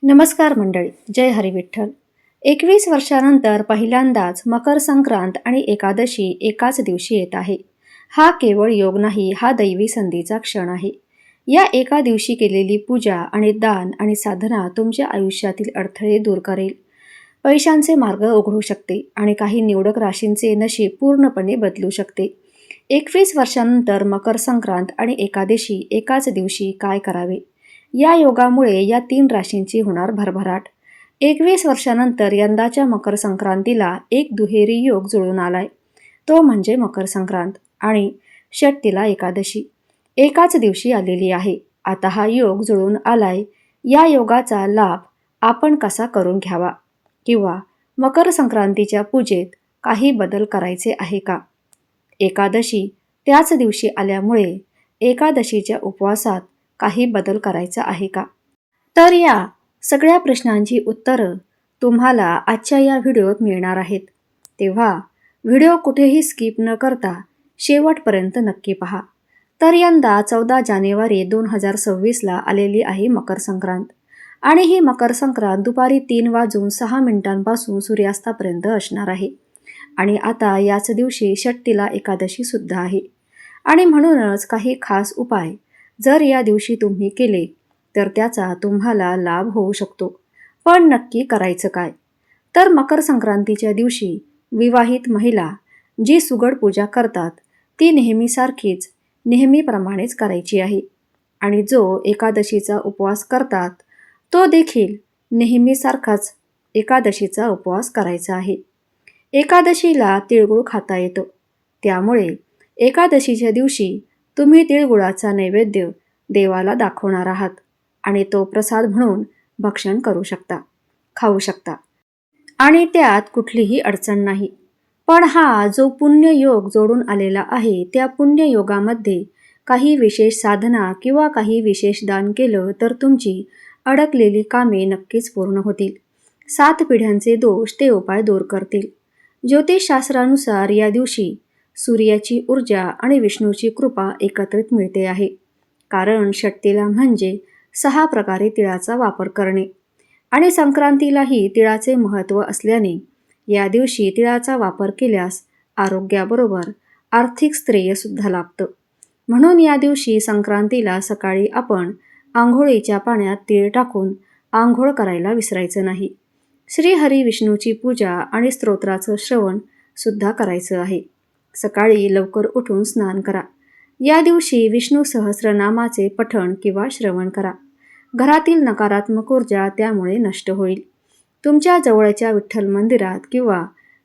नमस्कार मंडळी, जय हरी विठ्ठल. 21 वर्षानंतर पहिल्यांदाच मकर संक्रांत आणि एकादशी एकाच दिवशी येत आहे. हा केवळ योग नाही, हा दैवी संधीचा क्षण आहे. या एका दिवशी केलेली पूजा आणि दान आणि साधना तुमच्या आयुष्यातील अडथळे दूर करेल. पैशांचे मार्ग उघडू शकते आणि काही निवडक राशींचे नशीब पूर्णपणे बदलू शकते. 21 वर्षानंतर मकर संक्रांत आणि एकादशी एकाच दिवशी काय करावे? या योगामुळे या 3 राशींची होणार भरभराट. 21 वर्षानंतर यंदाच्या मकर संक्रांतीला एक दुहेरी योग जुळून आलाय. तो म्हणजे मकर संक्रांत आणि षटतिला एकादशी एकाच दिवशी आलेली आहे. आता हा योग जुळून आलाय. या योगाचा लाभ आपण कसा करून घ्यावा? किंवा मकर संक्रांतीच्या पूजेत काही बदल करायचे आहे का? एकादशी त्याच दिवशी आल्यामुळे एकादशीच्या उपवासात काही बदल करायचा आहे का? तर या सगळ्या प्रश्नांची उत्तरं तुम्हाला आजच्या या व्हिडिओत मिळणार आहेत. तेव्हा व्हिडिओ कुठेही स्किप न करता शेवटपर्यंत नक्की पहा. तर यंदा 14 जानेवारी 2026ला आलेली आहे मकर संक्रांत आणि ही मकर संक्रांत दुपारी 3:06 सूर्यास्तापर्यंत असणार आहे. आणि आता याच दिवशी षटतिला एकादशी सुद्धा आहे. आणि म्हणूनच काही खास उपाय जर या दिवशी तुम्ही केले तर त्याचा तुम्हाला लाभ होऊ शकतो. पण नक्की करायचं काय? तर मकर संक्रांतीच्या दिवशी विवाहित महिला जी सुगड पूजा करतात ती नेहमीसारखीच नेहमीप्रमाणेच करायची आहे. आणि जो एकादशीचा उपवास करतात तो देखील नेहमीसारखाच एकादशीचा उपवास करायचा आहे. एकादशीला तिळगुळ खाता येतो. त्यामुळे एकादशीच्या दिवशी तुम्ही तिळगुळाचा नैवेद्य देवाला दाखवणार आहात आणि तो प्रसाद म्हणून भक्षण करू शकता, खाऊ शकता आणि त्यात कुठलीही अडचण नाही. पण हा जो पुण्ययोग जोडून आलेला आहे त्या पुण्ययोगामध्ये काही विशेष साधना किंवा काही विशेष दान केलं तर तुमची अडकलेली कामे नक्कीच पूर्ण होतील. 7 पिढ्यांचे दोष ते उपाय दूर करतील. ज्योतिषशास्त्रानुसार या दिवशी सूर्याची ऊर्जा आणि विष्णूची कृपा एकत्रित मिळते आहे. कारण षटतिला म्हणजे 6 प्रकारे तिळाचा वापर करणे आणि संक्रांतीलाही तिळाचे महत्त्व असल्याने या दिवशी तिळाचा वापर केल्यास आरोग्याबरोबर आर्थिक श्रेयसुद्धा लाभतं. म्हणून या दिवशी संक्रांतीला सकाळी आपण आंघोळीच्या पाण्यात तीळ टाकून आंघोळ करायला विसरायचं नाही. श्रीहरी विष्णूची पूजा आणि स्तोत्राचं श्रवण सुद्धा करायचं आहे. सकाळी लवकर उठून स्नान करा. या दिवशी विष्णू सहस्रनामाचे पठण किंवा श्रवण करा. घरातील नकारात्मक ऊर्जा त्यामुळे नष्ट होईल. तुमच्या जवळच्या विठ्ठल मंदिरात किंवा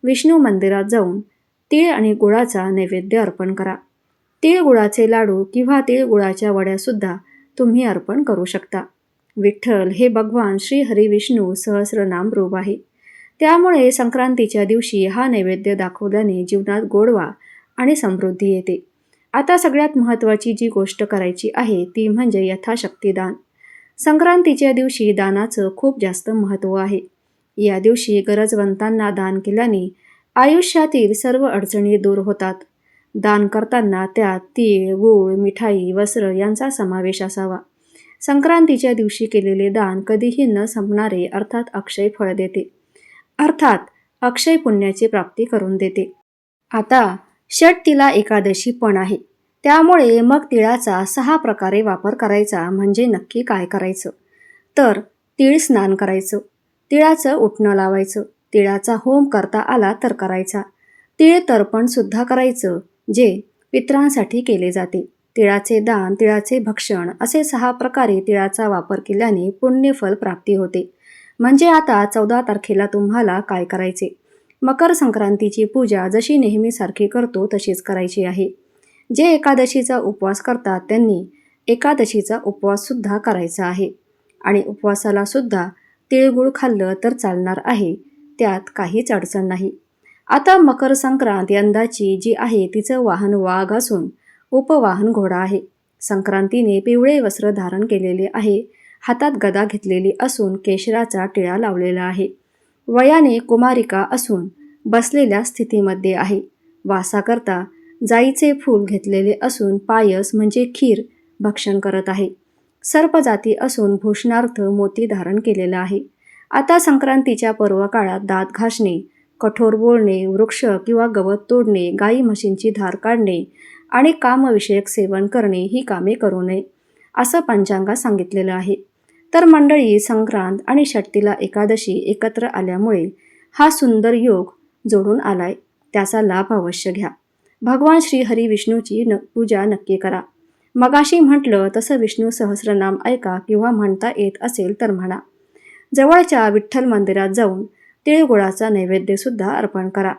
विष्णू मंदिरात जाऊन तीळ आणि गुळाचा नैवेद्य अर्पण करा. तिळगुळाचे लाडू किंवा तिळगुळाच्या वड्यासुद्धा तुम्ही अर्पण करू शकता. विठ्ठल हे भगवान श्री हरी विष्णू सहस्रनाम रूप आहे. त्यामुळे संक्रांतीच्या दिवशी हा नैवेद्य दाखवल्याने जीवनात गोडवा आणि समृद्धी येते. आता सगळ्यात महत्त्वाची जी गोष्ट करायची आहे ती म्हणजे यथाशक्ती दान. संक्रांतीच्या दिवशी दानाचं खूप जास्त महत्त्व आहे. या दिवशी गरजवंतांना दान केल्याने आयुष्यातील सर्व अडचणी दूर होतात. दान करताना त्यात तीळ, गूळ, मिठाई, वस्त्र यांचा समावेश असावा. संक्रांतीच्या दिवशी केलेले दान कधीही न संपणारे अर्थात अक्षय फळ देते. अर्थात अक्षय पुण्याची प्राप्ती करून देते. आता षटतिला एकादशी पण आहे. त्यामुळे मग तिळाचा 6 प्रकारे वापर करायचा म्हणजे नक्की काय करायचं? तर तीळ स्नान करायचं, तिळाचं उटणं लावायचं, तिळाचा होम करता आला तर करायचा, तीळ तर्पण सुद्धा करायचं जे पितरांसाठी केले जाते, तिळाचे दान, तिळाचे भक्षण असे 6 प्रकारे तिळाचा वापर केल्याने पुण्यफल प्राप्ती होते. म्हणजे आता 14 तारखेला तुम्हाला काय करायचे? मकर संक्रांतीची पूजा जशी नेहमीसारखी करतो तशीच करायची आहे. जे एकादशीचा उपवास करतात त्यांनी एकादशीचा उपवाससुद्धा करायचा आहे आणि उपवासाला सुद्धा तिळगुळ खाल्लं तर चालणार आहे. त्यात काहीच अडचण नाही. आता मकर संक्रांत यंदाची जी आहे तिचं वाहन वाघ असून उपवाहन घोडा आहे. संक्रांतीने पिवळे वस्त्र धारण केलेले आहे. हातात गदा घेतलेली असून केशराचा टिळा लावलेला आहे. वयाने कुमारिका असून बसलेल्या स्थितीमध्ये आहे. वासाकरता जाईचे फूल घेतलेले असून पायस म्हणजे खीर भक्षण करत आहे. सर्पजाती असून भूषणार्थ मोती धारण केलेला आहे. आता संक्रांतीच्या पर्वकाळात दात घासणे, कठोर बोलणे, वृक्ष किंवा गवत तोडणे, गाई म्हशींची धार काढणे आणि कामविषयक सेवन करणे ही कामे करू नये, असं पंचांगात सांगितलेलं आहे. तर मंडळी, संक्रांत आणि षष्ठीला एकादशी एकत्र आल्यामुळे हा सुंदर योग जोडून आलाय. त्याचा लाभ अवश्य घ्या. भगवान श्री हरी विष्णूची पूजा नक्की करा. मगाशी म्हटलं तसं विष्णू सहस्रनाम ऐका किंवा म्हणता येत असेल तर म्हणा. जवळच्या विठ्ठल मंदिरात जाऊन तिळगुळाचा नैवेद्य सुद्धा अर्पण करा.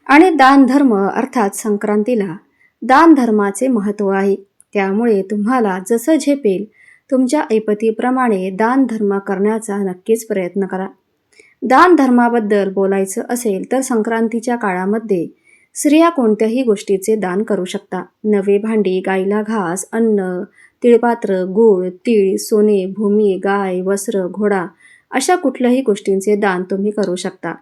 आणि दानधर्म अर्थात संक्रांतीला दानधर्माचे महत्त्व आहे. त्यामुळे तुम्हाला जसं झेपेल तुमच्या ऐपतीप्रमाणे दानधर्म करण्याचा नक्कीच प्रयत्न करा. दानधर्माबद्दल बोलायचं असेल तर संक्रांतीच्या काळामध्ये स्त्रिया कोणत्याही गोष्टीचे दान करू शकता. नवे भांडी, गाईला घास, अन्न, तिळपात्र, गूळ, तीळ, सोने, भूमी, गाय, वस्त्र, घोडा अशा कुठल्याही गोष्टींचे दान तुम्ही करू शकता.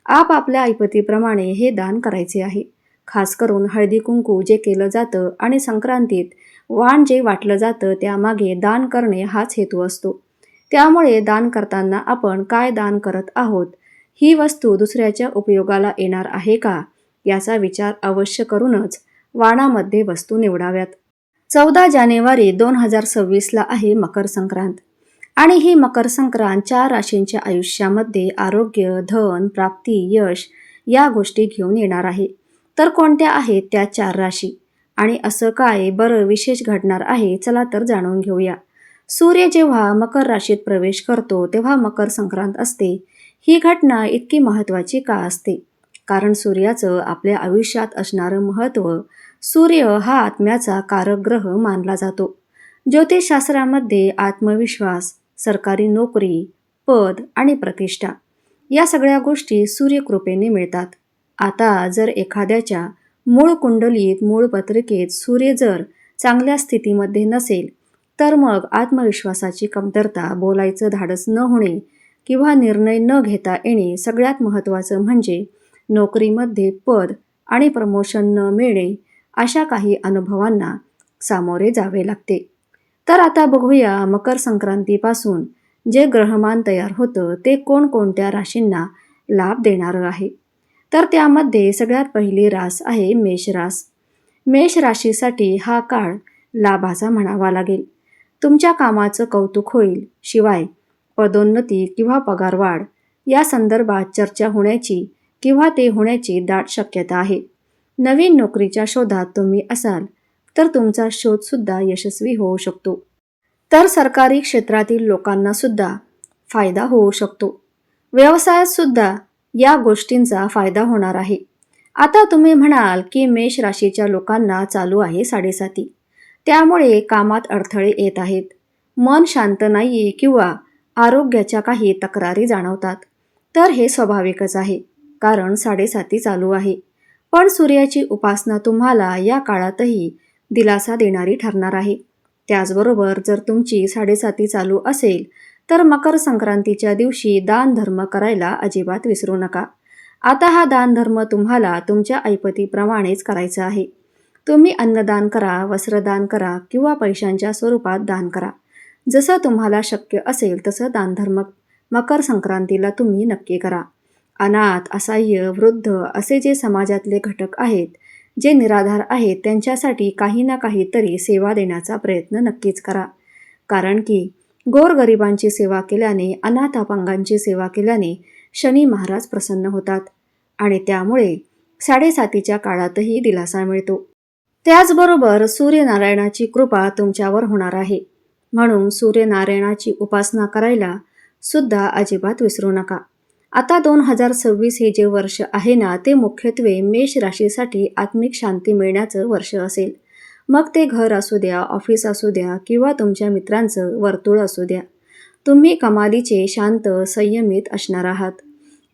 आपापल्या ऐपतीप्रमाणे हे दान करायचे आहे. खास करून हळदी कुंकू जे केलं जातं आणि संक्रांतीत वाण जे वाटलं जातं त्यामागे दान करणे हाच हेतू असतो. त्यामुळे दान करताना आपण काय दान करत आहोत, ही वस्तू दुसऱ्याच्या उपयोगाला येणार आहे का, याचा विचार अवश्य करूनच वाणामध्ये वस्तू निवडाव्यात. 14 जानेवारी 2026ला आहे मकर संक्रांत आणि ही मकर संक्रांत 4 राशींच्या आयुष्यामध्ये आरोग्य, धन, प्राप्ती, यश या गोष्टी घेऊन येणार आहे. तर कोणत्या आहेत त्या 4 राशी आणि असं काय बरं विशेष घडणार आहे, चला तर जाणून घेऊया. सूर्य जेव्हा मकर राशीत प्रवेश करतो तेव्हा मकर संक्रांत असते. ही घटना इतकी महत्त्वाची का असते? कारण सूर्याचं आपल्या आयुष्यात असणारं महत्त्व, सूर्य हा आत्म्याचा कारक ग्रह मानला जातो. ज्योतिषशास्त्रामध्ये आत्मविश्वास, सरकारी नोकरी, पद आणि प्रतिष्ठा या सगळ्या गोष्टी सूर्यकृपेने मिळतात. आता जर एखाद्याच्या मूळ कुंडलीत, मूळ पत्रिकेत सूर्य जर चांगल्या स्थितीमध्ये नसेल तर मग आत्मविश्वासाची कमतरता, बोलायचं धाडस न होणे किंवा निर्णय न घेता येणे, सगळ्यात महत्त्वाचं म्हणजे नोकरीमध्ये पद आणि प्रमोशन न मिळणे, अशा काही अनुभवांना सामोरे जावे लागते. तर आता बघूया मकर संक्रांतीपासून जे ग्रहमान तयार होतं ते कोणकोणत्या राशींना लाभ देणारं आहे. तर त्यामध्ये सगळ्यात पहिली रास आहे मेष रास. मेष राशीसाठी हा काळ लाभाचा म्हणावा लागेल. तुमच्या कामाचं कौतुक होईल. शिवाय पदोन्नती किंवा पगारवाढ या संदर्भात चर्चा होण्याची किंवा ते होण्याची दाट शक्यता आहे. नवीन नोकरीच्या शोधात तुम्ही असाल तर तुमचा शोधसुद्धा यशस्वी होऊ शकतो. तर सरकारी क्षेत्रातील लोकांना सुद्धा फायदा होऊ शकतो. व्यवसायात सुद्धा या गोष्टींचा फायदा होणार आहे. आता तुम्ही म्हणाल की मेष राशीच्या लोकांना चालू आहे साडेसाती, त्यामुळे कामात अडथळे येत आहेत, मन शांत नाहीये किंवा आरोग्याच्या काही तक्रारी जाणवतात. तर हे स्वाभाविकच आहे, कारण साडेसाती चालू आहे. पण सूर्याची उपासना तुम्हाला या काळातही दिलासा देणारी ठरणार आहे. त्याचबरोबर जर तुमची साडेसाती चालू असेल तर मकर संक्रांतीच्या दिवशी दानधर्म करायला अजिबात विसरू नका. आता हा दानधर्म तुम्हाला तुमच्या ऐपतीप्रमाणेच करायचा आहे. तुम्ही अन्नदान करा, वस्त्रदान करा किंवा पैशांच्या स्वरूपात दान करा. जसं तुम्हाला शक्य असेल तसं दानधर्म मकर संक्रांतीला तुम्ही नक्की करा. अनाथ, असहाय्य, वृद्ध असे जे समाजातले घटक आहेत, जे निराधार आहेत, त्यांच्यासाठी काही ना काहीतरी सेवा देण्याचा प्रयत्न नक्कीच करा. कारण की गोरगरिबांची सेवा केल्याने, अनाथ अपंगांची सेवा केल्याने शनी महाराज प्रसन्न होतात आणि त्यामुळे साडेसातीच्या काळातही दिलासा मिळतो. त्याचबरोबर सूर्यनारायणाची कृपा तुमच्यावर होणार आहे. म्हणून सूर्यनारायणाची उपासना करायला सुद्धा अजिबात विसरू नका. आता 2026 हे जे वर्ष आहे ना, ते मुख्यत्वे मेष राशीसाठी आत्मिक शांती मिळण्याचं वर्ष असेल. मग ते घर असू द्या, ऑफिस असू द्या किंवा तुमच्या मित्रांचं वर्तुळ असू द्या. तुम्ही कमालीचे शांत, संयमित असणार आहात.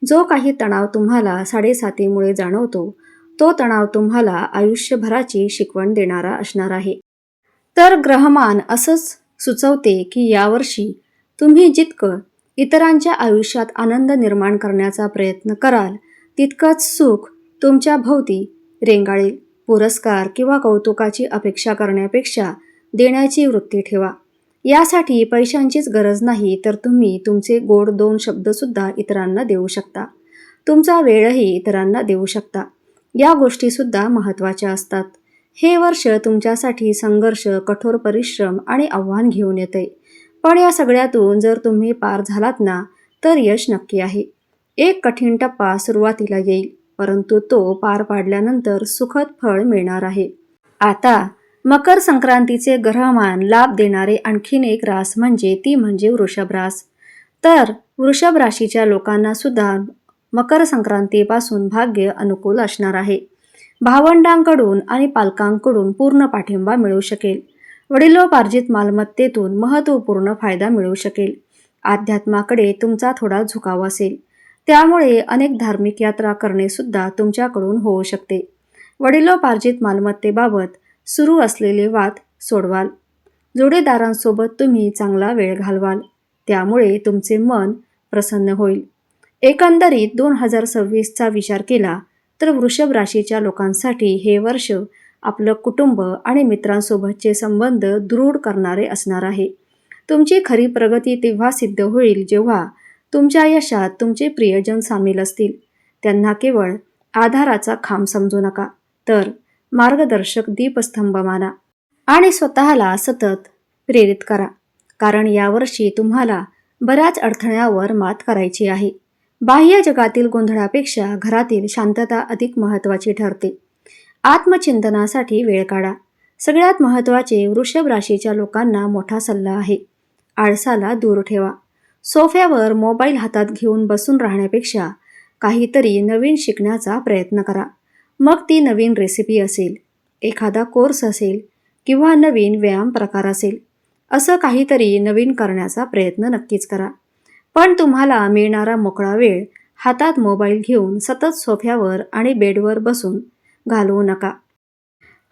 जो काही तणाव तुम्हाला साडेसातीमुळे जाणवतो, तो तणाव तुम्हाला आयुष्यभराची शिकवण देणारा असणार आहे. तर ग्रहमान असंच सुचवते की यावर्षी तुम्ही जितकं इतरांच्या आयुष्यात आनंद निर्माण करण्याचा प्रयत्न कराल, तितकंच सुख तुमच्या भोवती रेंगाळेल. पुरस्कार किंवा कौतुकाची अपेक्षा करण्यापेक्षा देण्याची वृत्ती ठेवा. यासाठी पैशांचीच गरज नाही, तर तुम्ही तुमचे गोड 2 शब्दसुद्धा इतरांना देऊ शकता. तुमचा वेळही इतरांना देऊ शकता. या गोष्टीसुद्धा महत्त्वाच्या असतात. हे वर्ष तुमच्यासाठी संघर्ष, कठोर परिश्रम आणि आव्हान घेऊन येते. पण या सगळ्यातून जर तुम्ही पार झालात ना, तर यश नक्की आहे. एक कठीण टप्पा सुरुवातीला येईल, परंतु तो पार पाडल्यानंतर सुखद फळ मिळणार आहे. आता मकर संक्रांतीचे ग्रहमान लाभ देणारे आणखीन एक रास म्हणजे वृषभ रास. तर वृषभ राशीच्या लोकांना सुद्धा मकर संक्रांतीपासून भाग्य अनुकूल असणार आहे. भावंडांकडून आणि पालकांकडून पूर्ण पाठिंबा मिळू शकेल. वडिलोपार्जित मालमत्तेतून महत्त्वपूर्ण फायदा मिळू शकेल. अध्यात्माकडे तुमचा थोडा झुकाव असेल, त्यामुळे अनेक धार्मिक यात्रा करणे सुद्धा तुमच्याकडून होऊ शकते. वडिलोपार्जित मालमत्तेबाबत सुरू असलेले वाद सोडवाल. जोडीदारांसोबत तुम्ही चांगला वेळ घालवाल, त्यामुळे तुमचे मन प्रसन्न होईल. एकंदरीत 2026चा विचार केला तर वृषभ राशीच्या लोकांसाठी हे वर्ष आपलं कुटुंब आणि मित्रांसोबतचे संबंध दृढ करणारे असणार आहे. तुमची खरी प्रगती तेव्हा सिद्ध होईल जेव्हा तुमच्या यशात तुमचे प्रियजन सामील असतील. त्यांना केवळ आधाराचा खांब समजू नका, तर मार्गदर्शक दीपस्तंभ माना आणि स्वतःला सतत प्रेरित करा. कारण यावर्षी तुम्हाला बऱ्याच अडथळ्यावर मात करायची आहे. बाह्य जगातील गोंधळापेक्षा घरातील शांतता अधिक महत्त्वाची ठरते. आत्मचिंतनासाठी वेळ काढा. सगळ्यात महत्त्वाचे वृषभ राशीच्या लोकांना मोठा सल्ला आहे. आळसाला दूर ठेवा. सोफ्यावर मोबाईल हातात घेऊन बसून राहण्यापेक्षा काहीतरी नवीन शिकण्याचा प्रयत्न करा. मग ती नवीन रेसिपी असेल, एखादा कोर्स असेल किंवा नवीन व्यायाम प्रकार असेल. असं काहीतरी नवीन करण्याचा प्रयत्न नक्कीच करा. पण तुम्हाला मिळणारा मोकळा वेळ हातात मोबाईल घेऊन सतत सोफ्यावर आणि बेडवर बसून घालवू नका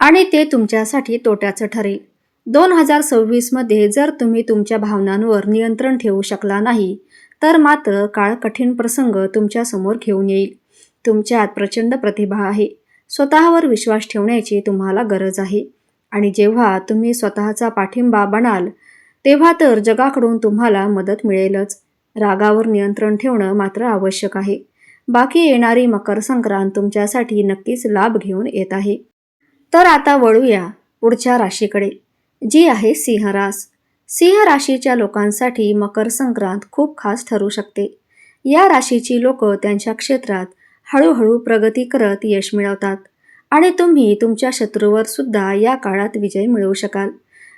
आणि ते तुमच्यासाठी तोट्याचं ठरेल. 2026मध्ये जर तुम्ही तुमच्या भावनांवर नियंत्रण ठेवू शकला नाही, तर मात्र काळ कठीण प्रसंग तुमच्यासमोर घेऊन येईल. तुमच्यात प्रचंड प्रतिभा आहे. स्वतःवर विश्वास ठेवण्याची तुम्हाला गरज आहे. आणि जेव्हा तुम्ही स्वतःचा पाठिंबा बनाल, तेव्हा तर जगाकडून तुम्हाला मदत मिळेलच. रागावर नियंत्रण ठेवणं मात्र आवश्यक आहे. बाकी येणारी मकर संक्रांत तुमच्यासाठी नक्कीच लाभ घेऊन येत आहे. तर आता वळूया पुढच्या राशीकडे, जी आहे सिंह रास. सिंह राशीच्या लोकांसाठी मकर संक्रांत खूप खास ठरू शकते. या राशीची लोक त्यांच्या क्षेत्रात हळूहळू प्रगती करत यश मिळवतात आणि तुम्ही तुमच्या शत्रूवर सुद्धा या काळात विजय मिळवू शकाल.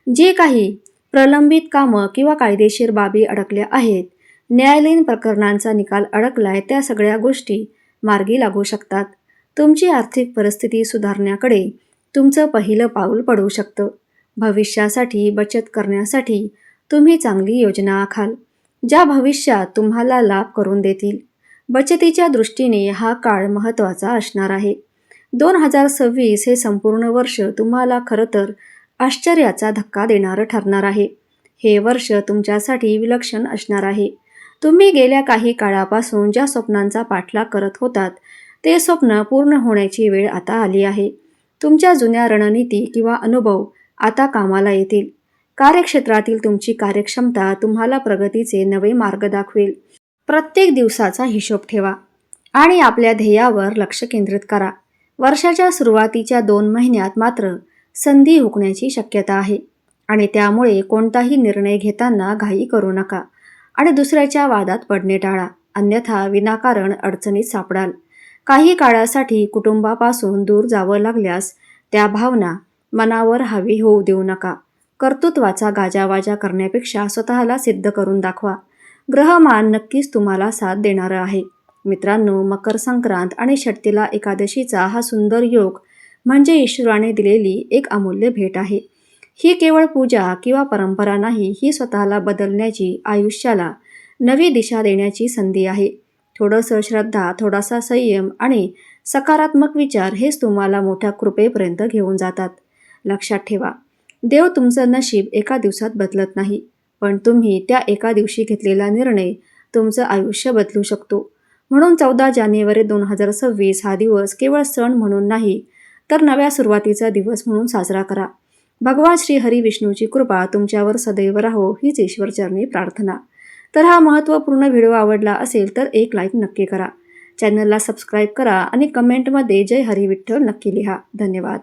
जे काही प्रलंबित कामं किंवा कायदेशीर बाबी अडकल्या आहेत, न्यायालयीन प्रकरणांचा निकाल अडकलाय, त्या सगळ्या गोष्टी मार्गी लागू शकतात. तुमची आर्थिक परिस्थिती सुधारण्याकडे तुमचं पहिलं पाऊल पडू शकतं. भविष्यासाठी बचत करण्यासाठी तुम्ही चांगली योजना आखाल, ज्या भविष्यात तुम्हाला लाभ करून देतील. बचतीच्या दृष्टीने हा काळ महत्त्वाचा असणार आहे. 2026 हे संपूर्ण वर्ष तुम्हाला खरं तर आश्चर्याचा धक्का देणारं ठरणार आहे. हे वर्ष तुमच्यासाठी विलक्षण असणार आहे. तुम्ही गेल्या काही काळापासून ज्या स्वप्नांचा पाठलाग करत होतात, ते स्वप्न पूर्ण होण्याची वेळ आता आली आहे. तुमच्या जुन्या रणनीती किंवा अनुभव आता कामाला येतील. कार्यक्षेत्रातील तुमची कार्यक्षमता तुम्हाला प्रगतीचे नवे मार्ग दाखवेल. प्रत्येक दिवसाचा हिशोब ठेवा आणि आपल्या ध्येयावर लक्ष केंद्रित करा. वर्षाच्या सुरुवातीच्या 2 महिन्यात मात्र संधी हुकण्याची शक्यता आहे आणि त्यामुळे कोणताही निर्णय घेताना घाई करू नका आणि दुसऱ्याच्या वादात पडणे टाळा, अन्यथा विनाकारण अडचणीत सापडाल. काही काळासाठी कुटुंबापासून दूर जावं लागल्यास त्या भावना मनावर हावी होऊ देऊ नका. कर्तृत्वाचा गाजावाजा करण्यापेक्षा स्वतःला सिद्ध करून दाखवा. ग्रहमान नक्कीच तुम्हाला साथ देणारं आहे. मित्रांनो, मकर संक्रांत आणि षटतिला एकादशीचा हा सुंदर योग म्हणजे ईश्वराने दिलेली एक अमूल्य भेट आहे. ही केवळ पूजा किंवा परंपरा नाही, ही स्वतःला बदलण्याची, आयुष्याला नवी दिशा देण्याची संधी आहे. थोडंसं श्रद्धा, थोडासा संयम आणि सकारात्मक विचार हेच तुम्हाला मोठ्या कृपेपर्यंत घेऊन जातात. लक्षात ठेवा, देव तुमचं नशीब एका दिवसात बदलत नाही, पण तुम्ही त्या एका दिवशी घेतलेला निर्णय तुमचं आयुष्य बदलू शकतो. म्हणून 14 जानेवारी 2026 हा दिवस केवळ सण म्हणून नाही, तर नव्या सुरुवातीचा दिवस म्हणून साजरा करा. भगवान श्री हरी विष्णूची कृपा तुमच्यावर सदैव राहो हीच ईश्वरचरणी प्रार्थना. तर हा महत्त्वपूर्ण व्हिडिओ आवडला असेल तर एक लाईक नक्की करा. चॅनलला सबस्क्राईब करा आणि कमेंटमध्ये जय हरी विठ्ठल नक्की लिहा. धन्यवाद.